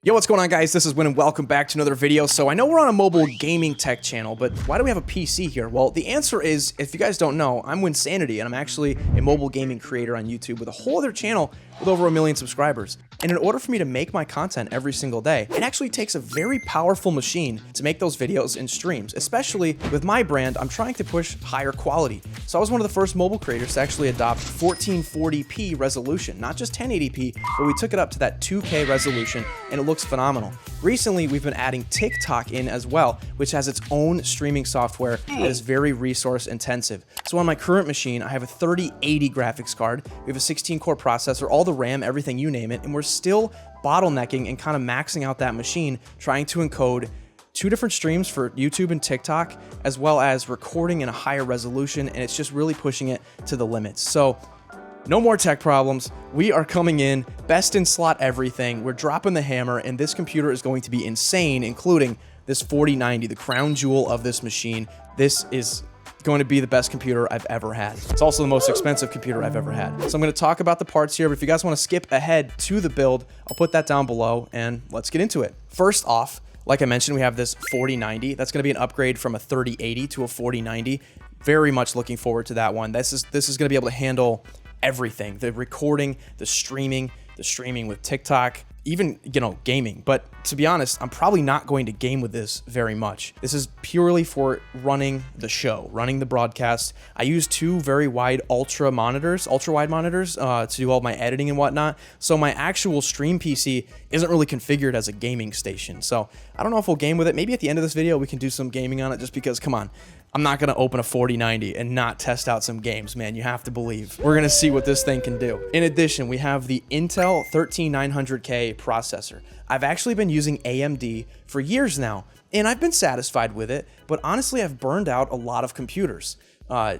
Yo, what's going on, guys? This is Win and welcome back to another video. So I know we're on a mobile gaming tech channel, but why do we have a PC here? Well, the answer is, if you guys don't know, I'm Wynnsanity, and I'm actually a mobile gaming creator on YouTube with a whole other channel with over 1 million subscribers. And in order for me to make my content every single day, it actually takes a very powerful machine to make those videos and streams. Especially with my brand, I'm trying to push higher quality. So I was one of the first mobile creators to actually adopt 1440p resolution, not just 1080p, but we took it up to that 2K resolution, and it looks phenomenal. Recently, we've been adding TikTok in as well, which has its own streaming software that is very resource intensive. So on my current machine, I have a 3080 graphics card, we have a 16-core processor, all the RAM, everything, you name it, and we're still bottlenecking and kind of maxing out that machine, trying to encode 2 different streams for YouTube and TikTok, as well as recording in a higher resolution, and it's just really pushing it to the limits. So no more tech problems. We are coming in, best in slot everything. We're dropping the hammer, and this computer is going to be insane, including this 4090, the crown jewel of this machine. This is going to be the best computer I've ever had. It's also the most expensive computer I've ever had. So I'm going to talk about the parts here, but if you guys want to skip ahead to the build, I'll put that down below, and let's get into it. First off, like I mentioned, we have this 4090. That's going to be an upgrade from a 3080 to a 4090. Very much looking forward to that one. This is going to be able to handle everything, the recording, the streaming with TikTok, even, you know, gaming. But to be honest, I'm probably not going to game with this very much. This is purely for running the show, running the broadcast. I use 2 very wide ultra wide monitors to do all my editing and whatnot. So my actual stream PC isn't really configured as a gaming station. So I don't know if we'll game with it. Maybe at the end of this video, we can do some gaming on it, just because, come on, I'm not going to open a 4090 and not test out some games, man. You have to believe. We're going to see what this thing can do. In addition, we have the Intel 13900K processor. I've actually been using AMD for years now, and I've been satisfied with it, but honestly, I've burned out a lot of computers.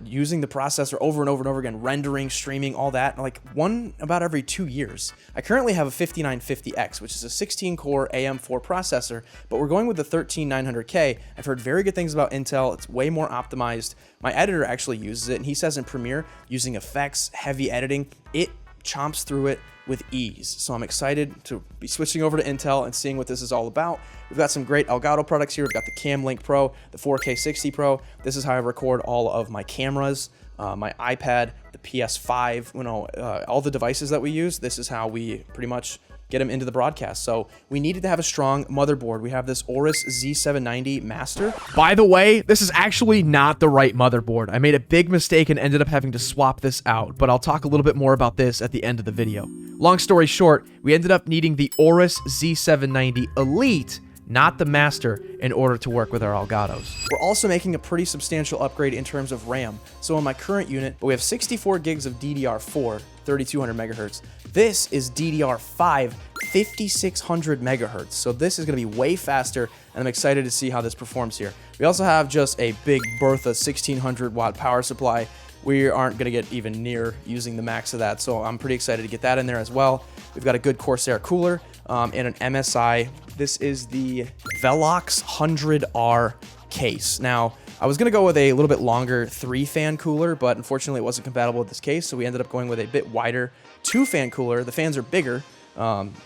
Using the processor over and over and over again, rendering, streaming, all that, like one about every 2 years. I currently have a 5950X, which is a 16-core AM4 processor, but we're going with the 13900K. I've heard very good things about Intel. It's way more optimized. My editor actually uses it, and he says in Premiere, using effects, heavy editing, it chomps through it with ease. So I'm excited to be switching over to Intel and seeing what this is all about. We've got some great Elgato products here. We've got the Cam Link Pro, the 4K 60 Pro. This is how I record all of my cameras, my iPad, the PS5, you know, all the devices that we use. This is how we pretty much get them into the broadcast. So we needed to have a strong motherboard. We have this Aorus Z790 Master. By the way, this is actually not the right motherboard. I made a big mistake and ended up having to swap this out, but I'll talk a little bit more about this at the end of the video. Long story short, we ended up needing the Aorus Z790 Elite, not the Master, in order to work with our Elgatos. We're also making a pretty substantial upgrade in terms of RAM. So on my current unit, we have 64 gigs of DDR4, 3200 megahertz. This is DDR5, 5600 megahertz. So this is going to be way faster, and I'm excited to see how this performs here. We also have just a big Bertha 1600 watt power supply. We aren't going to get even near using the max of that, so I'm pretty excited to get that in there as well. We've got a good Corsair cooler and an MSI. This is the Velox 100R case. Now, I was going to go with a little bit longer 3-fan cooler, but unfortunately it wasn't compatible with this case, so we ended up going with a bit wider 2-fan cooler. The fans are bigger.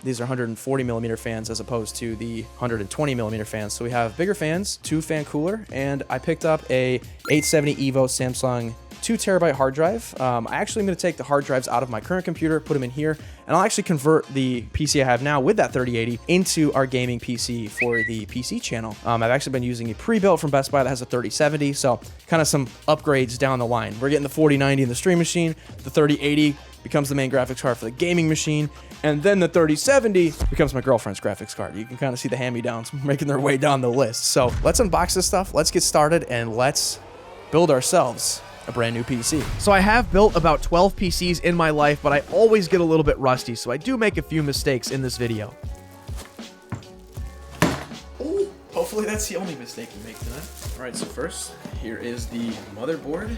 These are 140 millimeter fans as opposed to the 120 millimeter fans. So we have bigger fans, 2-fan cooler, and I picked up a 870 EVO Samsung 2 terabyte hard drive. I actually am going to take the hard drives out of my current computer, put them in here, and I'll actually convert the PC I have now with that 3080 into our gaming PC for the PC channel. I've actually been using a pre-built from Best Buy that has a 3070, so kind of some upgrades down the line. We're getting the 4090 in the stream machine, the 3080 becomes the main graphics card for the gaming machine, and then the 3070 becomes my girlfriend's graphics card. You can kind of see the hand-me-downs making their way down the list. So let's unbox this stuff, let's get started, and let's build ourselves a brand new PC. So I have built about 12 PCs in my life, but I always get a little bit rusty, so I do make a few mistakes in this video. Oh, hopefully that's the only mistake you make tonight. All right, so first, here is the motherboard.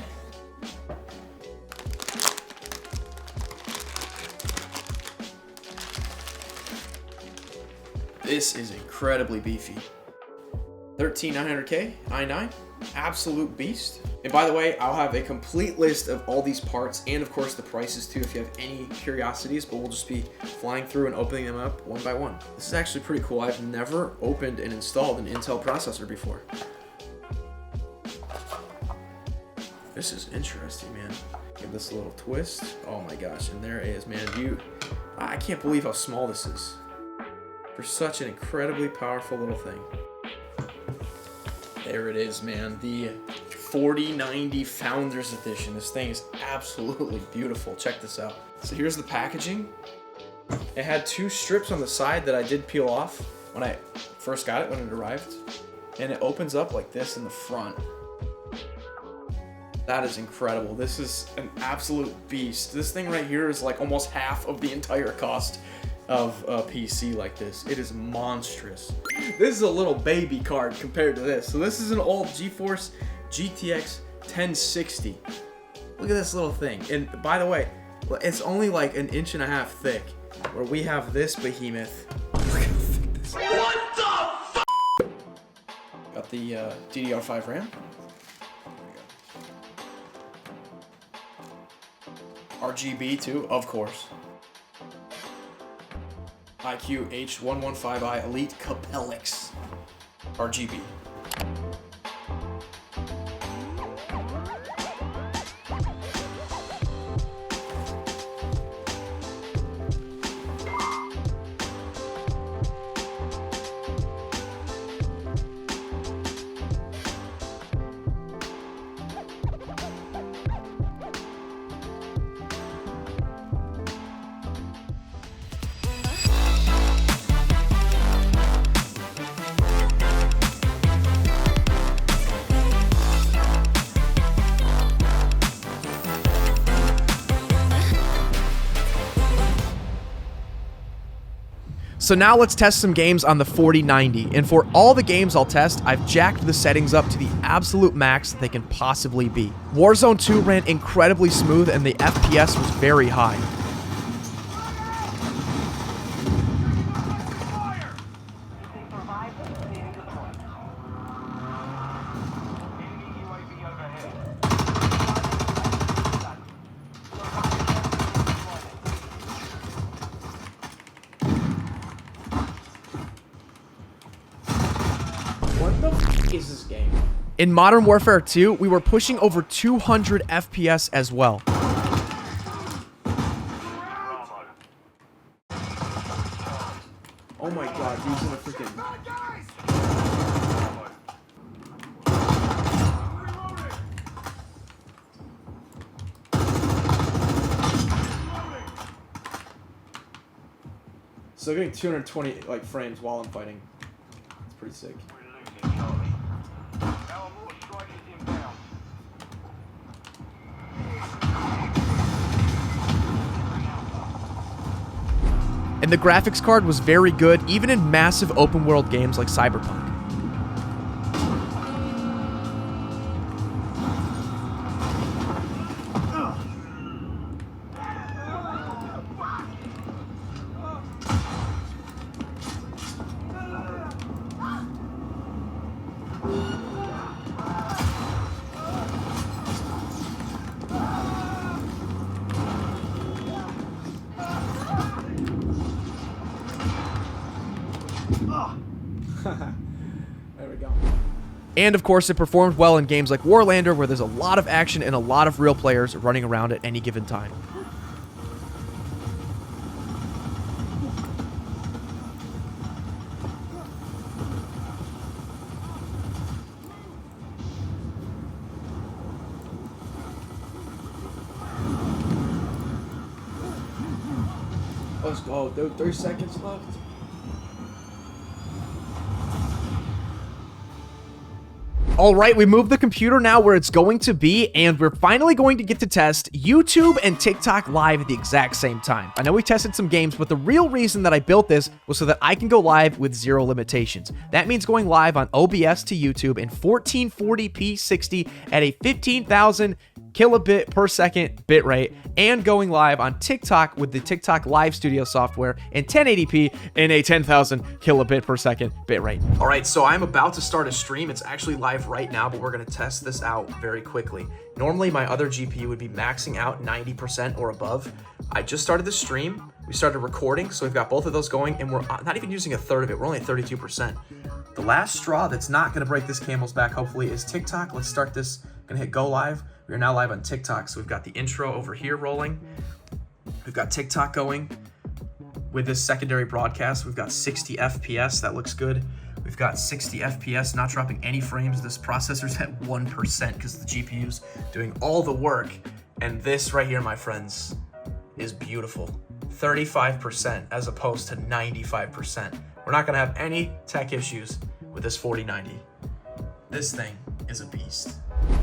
This is incredibly beefy. 13900K i9, absolute beast. And by the way, I'll have a complete list of all these parts and of course the prices too if you have any curiosities, but we'll just be flying through and opening them up one by one. This is actually pretty cool. I've never opened and installed an Intel processor before. This is interesting, man. Give this a little twist. Oh my gosh, and there it is, man. I can't believe how small this is for such an incredibly powerful little thing. There it is, man. The 4090 Founders Edition. This thing is absolutely beautiful. Check this out. So here's the packaging. It had 2 strips on the side that I did peel off when I first got it, when it arrived. And it opens up like this in the front. That is incredible. This is an absolute beast. This thing right here is like almost half of the entire cost of a PC like this. It is monstrous. This is a little baby card compared to this. So this is an old GeForce GTX 1060. Look at this little thing. And by the way, it's only like 1.5 inches thick, where we have this behemoth. Look how thick this is. What the f? Got the DDR5 RAM. RGB too, of course. iQOO H115i Elite Capellix RGB. So now let's test some games on the 4090, and for all the games I'll test, I've jacked the settings up to the absolute max that they can possibly be. Warzone 2 ran incredibly smooth and the FPS was very high. What the f is this game? In Modern Warfare 2, we were pushing over 200 FPS as well. Oh my god, these are the freaking... So getting 220 like frames while I'm fighting. It's pretty sick. And the graphics card was very good, even in massive open world games like Cyberpunk. There we go. And of course, it performed well in games like Warlander, where there's a lot of action and a lot of real players running around at any given time. Let's go, dude. 3 seconds left. All right, we moved the computer now where it's going to be, and we're finally going to get to test YouTube and TikTok live at the exact same time. I know we tested some games, but the real reason that I built this was so that I can go live with zero limitations. That means going live on OBS to YouTube in 1440p 60 at a 15,000 kilobit per second bitrate, and going live on TikTok with the TikTok Live Studio software in 1080p in a 10,000 kilobit per second bitrate. All right, so I'm about to start a stream. It's actually live right now, but we're gonna test this out very quickly. Normally my other GPU would be maxing out 90% or above. I just started the stream. We started recording, so we've got both of those going, and we're not even using a third of it. We're only at 32%. The last straw that's not gonna break this camel's back, hopefully, is TikTok. Let's start this. Gonna hit go live. We are now live on TikTok, so we've got the intro over here rolling. We've got TikTok going. With this secondary broadcast, we've got 60 FPS. That looks good. We've got 60 FPS, not dropping any frames. This processor's at 1% because the GPU's doing all the work. And this right here, my friends, is beautiful. 35% as opposed to 95%. We're not gonna have any tech issues with this 4090. This thing is a beast.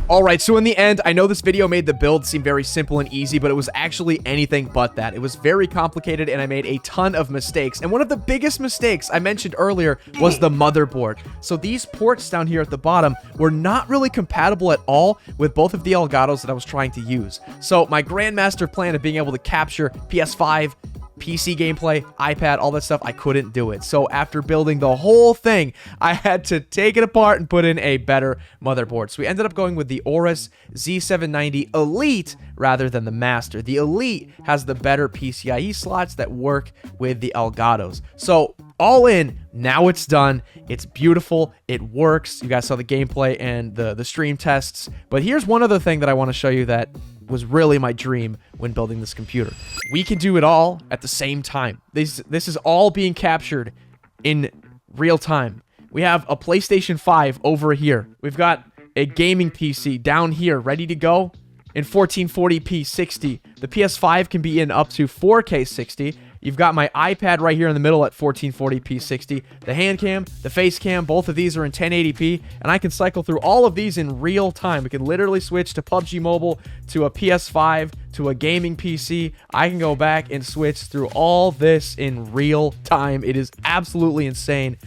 All right, so in the end, I know this video made the build seem very simple and easy, but it was actually anything but that. It was very complicated, and I made a ton of mistakes. And one of the biggest mistakes I mentioned earlier was the motherboard. So these ports down here at the bottom were not really compatible at all with both of the Elgatos that I was trying to use. So my grandmaster plan of being able to capture PS5, PC gameplay, iPad, all that stuff, I couldn't do it. So after building the whole thing, I had to take it apart and put in a better motherboard. So we ended up going with the Aorus Z790 Elite rather than the Master. The Elite has the better PCIe slots that work with the Elgatos. So all in, now it's done. It's beautiful. It works. You guys saw the gameplay and the stream tests. But here's one other thing that I want to show you that was really my dream when building this computer. We can do it all at the same time. This is all being captured in real time. We have a PlayStation 5 over here. We've got a gaming PC down here ready to go in 1440p 60. The PS5 can be in up to 4K 60. You've got my iPad right here in the middle at 1440p 60. The hand cam, the face cam, both of these are in 1080p, and I can cycle through all of these in real time. We can literally switch to PUBG Mobile, to a PS5, to a gaming PC. I can go back and switch through all this in real time. It is absolutely insane.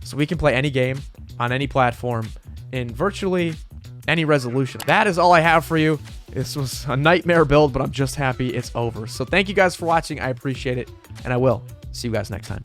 So we can play any game on any platform in virtually any resolution. That is all I have for you. This was a nightmare build, but I'm just happy it's over. So thank you guys for watching. I appreciate it, and I will see you guys next time.